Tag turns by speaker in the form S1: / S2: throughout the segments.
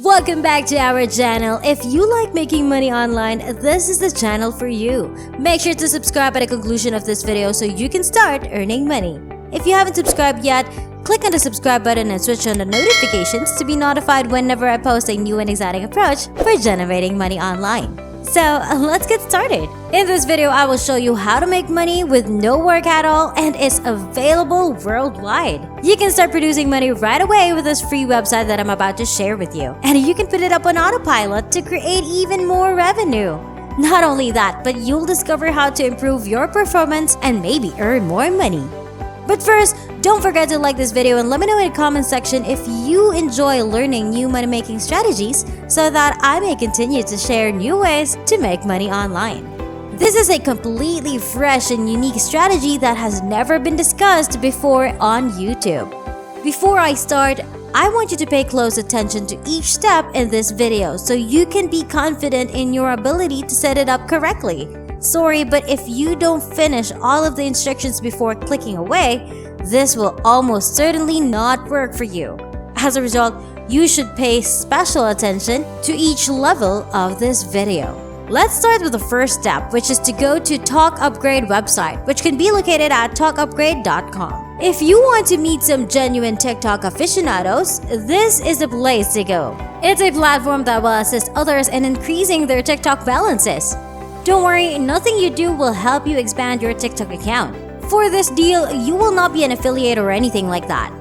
S1: Welcome back to our channel. If you like making money online, this is the channel for you. Make sure to subscribe at the conclusion of this video so you can start earning money. If you haven't subscribed yet, click on the subscribe button and switch on the notifications to be notified whenever I post a new and exciting approach for generating money online. So let's get started. In this video, I will show you how to make money with no work at all, and it's available worldwide. You can start producing money right away with this free website that I'm about to share with you. And you can put it up on autopilot to create even more revenue. Not only that, but you'll discover how to improve your performance and maybe earn more money. But first, don't forget to like this video and let me know in the comment section if you enjoy learning new money-making strategies so that I may continue to share new ways to make money online. This is a completely fresh and unique strategy that has never been discussed before on YouTube. Before I start, I want you to pay close attention to each step in this video so you can be confident in your ability to set it up correctly. Sorry, but if you don't finish all of the instructions before clicking away, this will almost certainly not work for you. As a result, you should pay special attention to each level of this video. Let's start with the first step, which is to go to Talk Upgrade website, which can be located at talkupgrade.com. If you want to meet some genuine TikTok aficionados, this is the place to go. It's a platform that will assist others in increasing their TikTok balances. Don't worry, nothing you do will help you expand your TikTok account. For this deal, you will not be an affiliate or anything like that.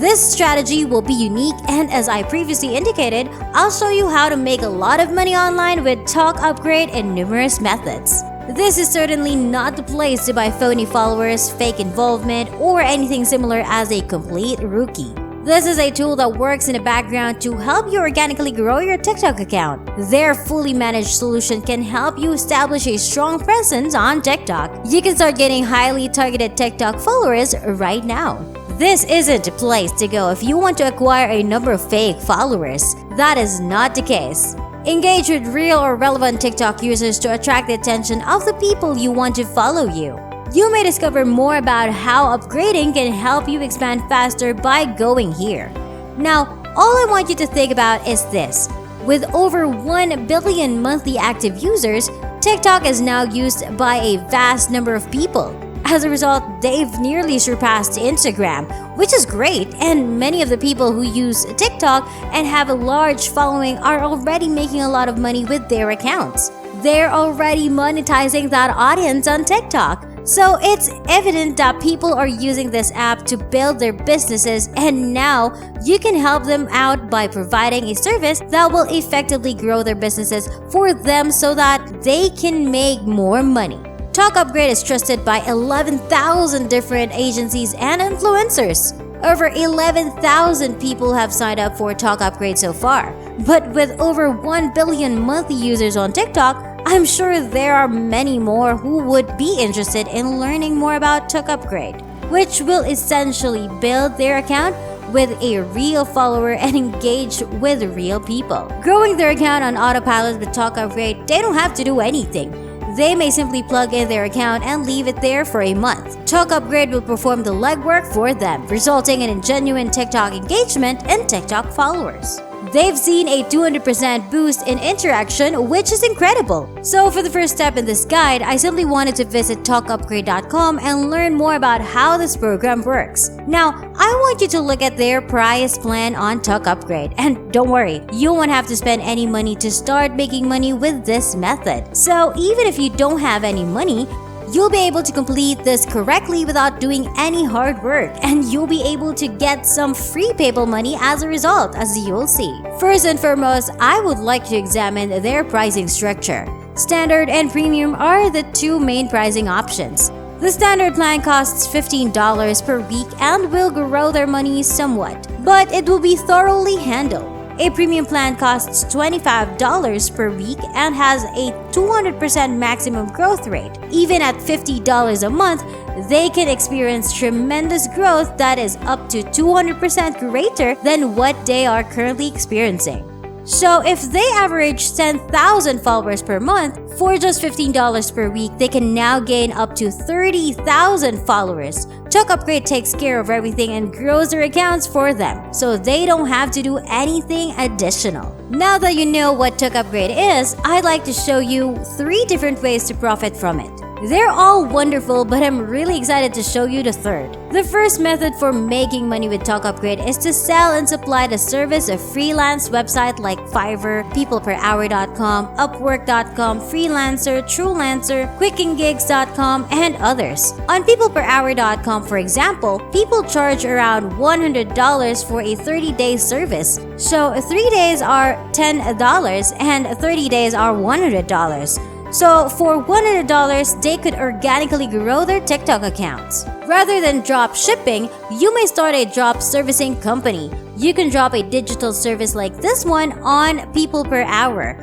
S1: This strategy will be unique, and as I previously indicated, I'll show you how to make a lot of money online with Talk Upgrade in numerous methods. This is certainly not the place to buy phony followers, fake involvement, or anything similar as a complete rookie. This is a tool that works in the background to help you organically grow your TikTok account. Their fully managed solution can help you establish a strong presence on TikTok. You can start getting highly targeted TikTok followers right now. This isn't a place to go if you want to acquire a number of fake followers. That is not the case. Engage with real or relevant TikTok users to attract the attention of the people you want to follow you. You may discover more about how upgrading can help you expand faster by going here. Now, all I want you to think about is this. With over 1 billion monthly active users, TikTok is now used by a vast number of people. As a result, they've nearly surpassed Instagram, which is great, and many of the people who use TikTok and have a large following are already making a lot of money with their accounts. They're already monetizing that audience on TikTok. So it's evident that people are using this app to build their businesses, and now you can help them out by providing a service that will effectively grow their businesses for them so that they can make more money. Talk Upgrade is trusted by 11,000 different agencies and influencers. Over 11,000 people have signed up for Talk Upgrade so far. But with over 1 billion monthly users on TikTok, I'm sure there are many more who would be interested in learning more about Talk Upgrade, which will essentially build their account with a real follower and engage with real people. Growing their account on autopilot with Talk Upgrade, they don't have to do anything. They may simply plug in their account and leave it there for a month. Talk Upgrade will perform the legwork for them, resulting in a genuine TikTok engagement and TikTok followers. They've seen a 200% boost in interaction, which is incredible. So for the first step in this guide, I simply wanted to visit talkupgrade.com and learn more about how this program works. Now, I want you to look at their price plan on Talk Upgrade. And don't worry, you won't have to spend any money to start making money with this method. So even if you don't have any money, you'll be able to complete this correctly without doing any hard work, and you'll be able to get some free PayPal money as a result, as you'll see. First and foremost, I would like to examine their pricing structure. Standard and Premium are the two main pricing options. The standard plan costs $15 per week and will grow their money somewhat, but it will be thoroughly handled. A premium plan costs $25 per week and has a 200% maximum growth rate. Even at $50 a month, they can experience tremendous growth that is up to 200% greater than what they are currently experiencing. So if they average 10,000 followers per month, for just $15 per week, they can now gain up to 30,000 followers, Talk Upgrade takes care of everything and grows their accounts for them, so they don't have to do anything additional. Now that you know what Talk Upgrade is, I'd like to show you 3 different ways to profit from it. They're all wonderful, but I'm really excited to show you the third. The first method for making money with Talk Upgrade is to sell and supply the service of freelance websites like Fiverr, peopleperhour.com, Upwork.com, Freelancer, TrueLancer, QuickandGigs.com, and others. On peopleperhour.com, for example, people charge around $100 for a 30-day service. So 3 days are $10 and 30 days are $100. So for $100, they could organically grow their TikTok accounts. Rather than drop shipping, you may start a drop servicing company. You can drop a digital service like this one on People Per Hour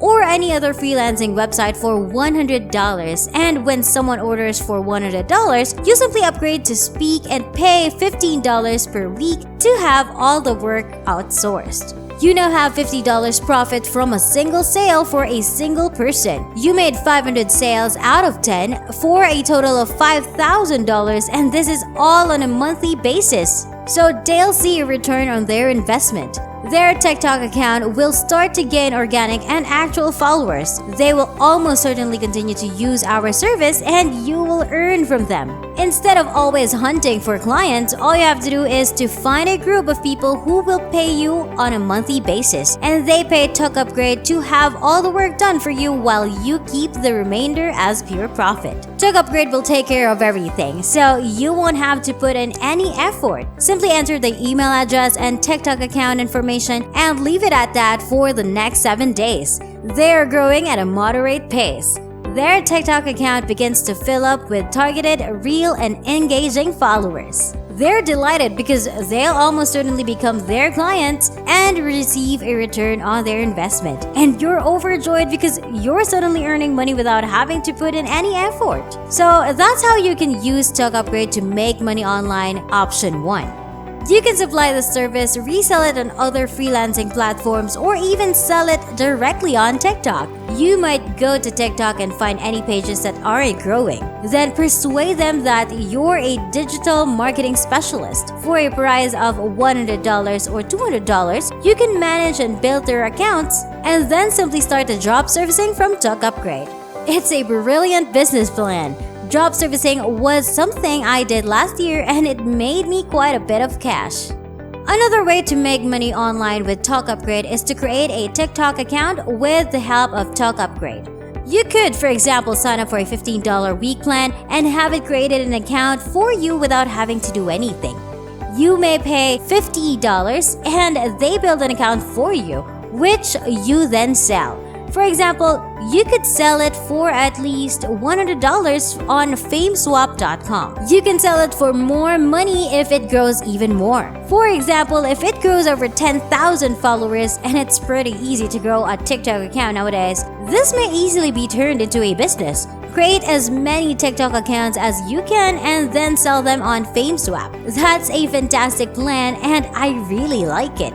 S1: or any other freelancing website for $100, and when someone orders for $100, you simply upgrade to Speak and pay $15 per week to have all the work outsourced. You now have $50 profit from a single sale for a single person. You made 500 sales out of 10 for a total of $5,000, and this is all on a monthly basis. So they'll see a return on their investment. Their TikTok account will start to gain organic and actual followers. They will almost certainly continue to use our service and you will earn from them. Instead of always hunting for clients, all you have to do is to find a group of people who will pay you on a monthly basis, and they pay Talk Upgrade to have all the work done for you while you keep the remainder as pure profit. Talk Upgrade will take care of everything, so you won't have to put in any effort. Simply enter the email address and TikTok account information and leave it at that for the next 7 days. They are growing at a moderate pace. Their TikTok account begins to fill up with targeted, real, and engaging followers. They're delighted because they'll almost certainly become their clients and receive a return on their investment. And you're overjoyed because you're suddenly earning money without having to put in any effort. So that's how you can use Talk Upgrade to make money online, option 1. You can supply the service, resell it on other freelancing platforms, or even sell it directly on TikTok. You might go to TikTok and find any pages that aren't growing. Then persuade them that you're a digital marketing specialist. For a price of $100 or $200, you can manage and build their accounts and then simply start the drop servicing from Talk Upgrade. It's a brilliant business plan. Drop servicing was something I did last year and it made me quite a bit of cash. Another way to make money online with Talk Upgrade is to create a TikTok account with the help of Talk Upgrade. You could, for example, sign up for a $15 week plan and have it created an account for you without having to do anything. You may pay $50 and they build an account for you, which you then sell. For example, you could sell it for at least $100 on Fameswap.com. You can sell it for more money if it grows even more. For example, if it grows over 10,000 followers, and it's pretty easy to grow a TikTok account nowadays, this may easily be turned into a business. Create as many TikTok accounts as you can and then sell them on Fameswap. That's a fantastic plan and I really like it.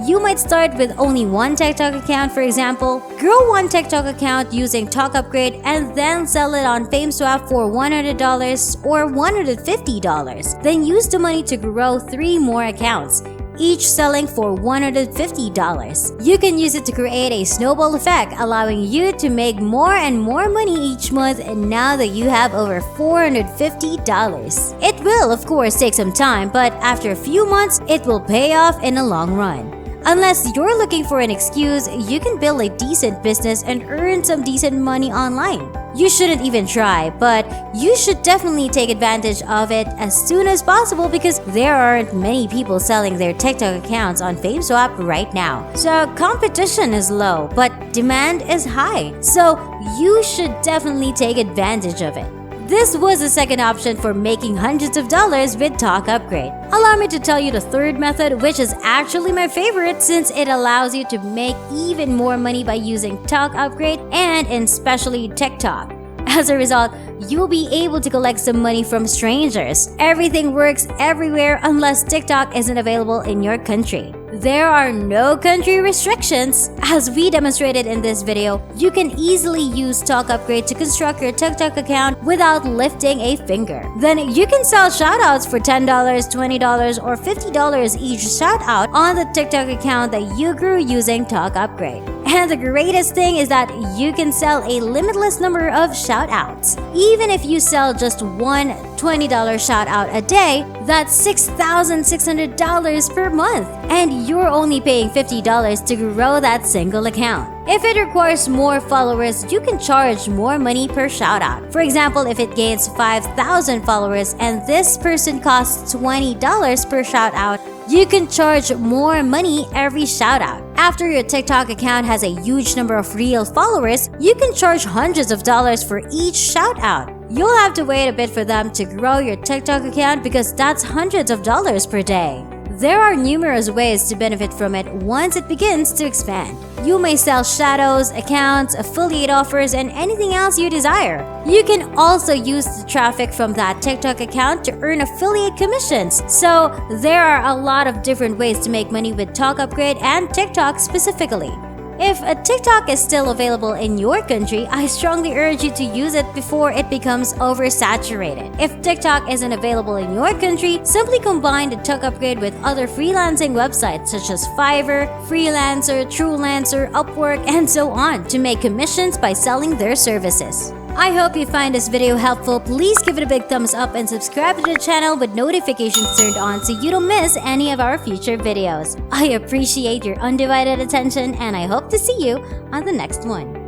S1: You might start with only one TikTok account, for example. Grow one TikTok account using Talk Upgrade and then sell it on Fameswap for $100 or $150. Then use the money to grow 3 more accounts, each selling for $150. You can use it to create a snowball effect, allowing you to make more and more money each month now that you have over $450. It will, of course, take some time, but after a few months, it will pay off in the long run. Unless you're looking for an excuse, you can build a decent business and earn some decent money online. You shouldn't even try, but you should definitely take advantage of it as soon as possible because there aren't many people selling their TikTok accounts on Fameswap right now. So competition is low, but demand is high. So you should definitely take advantage of it. This was the second option for making hundreds of dollars with Talk Upgrade. Allow me to tell you the third method, which is actually my favorite since it allows you to make even more money by using Talk Upgrade and especially TikTok. As a result, you'll be able to collect some money from strangers. Everything works everywhere unless TikTok isn't available in your country. There are no country restrictions. As we demonstrated in this video, you can easily use Talk Upgrade to construct your TikTok account without lifting a finger. Then you can sell shoutouts for $10, $20, or $50 each shoutout on the TikTok account that you grew using Talk Upgrade. And the greatest thing is that you can sell a limitless number of shoutouts. Even if you sell just one $20 shoutout a day, that's $6,600 per month. And you're only paying $50 to grow that single account. If it requires more followers, you can charge more money per shoutout. For example, if it gains 5,000 followers and this person costs $20 per shoutout, you can charge more money every shoutout. After your TikTok account has a huge number of real followers, you can charge hundreds of dollars for each shoutout. You'll have to wait a bit for them to grow your TikTok account because that's hundreds of dollars per day. There are numerous ways to benefit from it once it begins to expand. You may sell shadows, accounts, affiliate offers, and anything else you desire. You can also use the traffic from that TikTok account to earn affiliate commissions. So there are a lot of different ways to make money with Talk Upgrade and TikTok specifically. If a TikTok is still available in your country, I strongly urge you to use it before it becomes oversaturated. If TikTok isn't available in your country, simply combine the Talk Upgrade with other freelancing websites such as Fiverr, Freelancer, TrueLancer, Upwork, and so on to make commissions by selling their services. I hope you find this video helpful. Please give it a big thumbs up and subscribe to the channel with notifications turned on so you don't miss any of our future videos. I appreciate your undivided attention and I hope to see you on the next one.